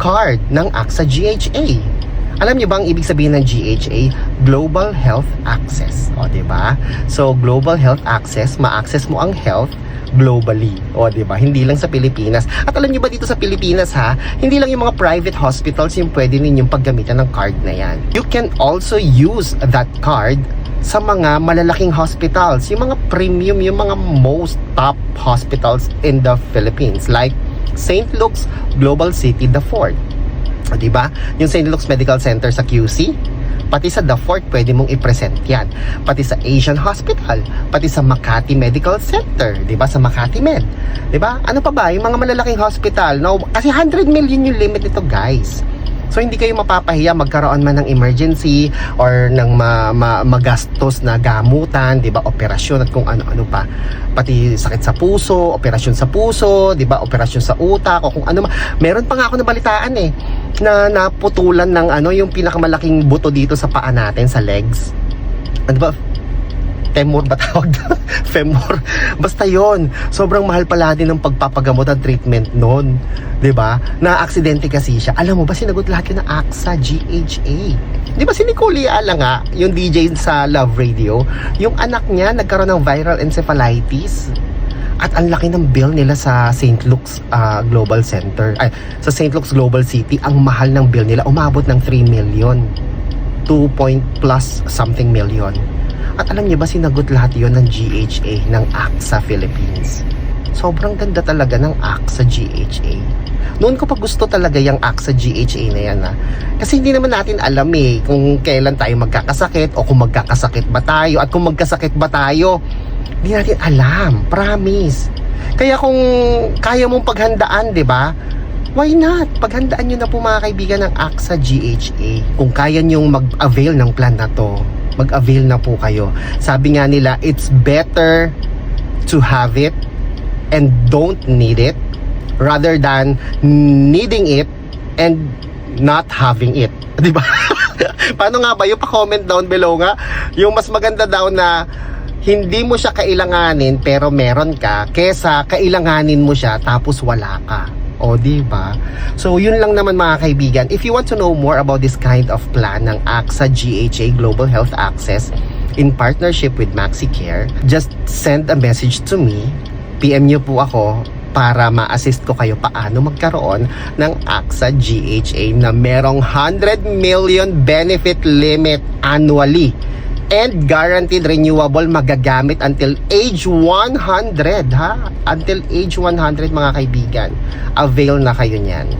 card ng AXA GHA. Alam niyo ba ang ibig sabihin ng GHA? Global Health Access. O, diba? So, Global Health Access, ma-access mo ang health globally. O, diba? Hindi lang sa Pilipinas. At alam niyo ba dito sa Pilipinas, ha? Hindi lang yung mga private hospitals yung pwede ninyong paggamitan ng card na yan. You can also use that card sa mga malalaking hospitals. Yung mga premium, yung mga most top hospitals in the Philippines. Like St. Luke's Global City, The Fort. O, diba? Yung St. Luke's Medical Center sa QC, pati sa The Fort, pwede mong i-present yan. Pati sa Asian Hospital, pati sa Makati Medical Center, diba? Sa Makati Med, diba? Ano pa ba? Yung mga malalaking hospital, no? Kasi 100 million yung limit nito, guys. So, hindi kayo mapapahiya magkaroon man ng emergency or ng magastos na gamutan, diba? Operasyon at kung ano-ano pa. Pati sakit sa puso, operasyon sa puso, diba? Operasyon sa utak o kung ano. Meron pa nga ako nabalitaan na naputulan ng yung pinakamalaking buto dito sa paa natin, sa legs. Ano ba? Femur ba tawag doon? Femur. Basta yon. Sobrang mahal pala din ng pagpapagamot at treatment nun. 'Di ba? Na-aksidente kasi siya. Alam mo ba, sinagot lahat yun ng AXA GHA. 'Di ba si Nicole Ala nga, yung DJ sa Love Radio, yung anak niya nagkaroon ng viral encephalitis. At ang laki ng bill nila sa St. Luke's Global Center. Ay, sa St. Luke's Global City, ang mahal ng bill nila umabot ng 3 million. 2 point plus something million. At alam niyo ba, sinagot lahat yon ng GHA, ng AXA Philippines. Sobrang ganda talaga ng AXA GHA. Noon ko pa gusto talaga yung AXA GHA na yan, ha. Kasi hindi naman natin alam kung kailan tayo magkakasakit o kung magkakasakit ba tayo at kung magkasakit ba tayo. Hindi natin alam, promise. Kaya kung kaya mong paghandaan, 'di ba? Why not? Paghandaan niyo na po, mga kaibigan, ng AXA GHA. Kung kaya niyong mag-avail ng plan na to, mag-avail na po kayo. Sabi nga nila, it's better to have it and don't need it rather than needing it and not having it. Diba? Paano nga ba? Yung pa-comment down below nga, yung mas maganda daw na hindi mo siya kailanganin pero meron ka, kesa kailanganin mo siya tapos wala ka. O, diba? So, yun lang naman, mga kaibigan. If you want to know more about this kind of plan ng AXA GHA Global Health Access in partnership with MaxiCare, just send a message to me. PM nyo po ako para ma-assist ko kayo paano magkaroon ng AXA GHA na merong 100 million benefit limit annually and guaranteed renewable, magagamit until age 100, ha? Until age 100, mga kaibigan. Avail na kayo niyan.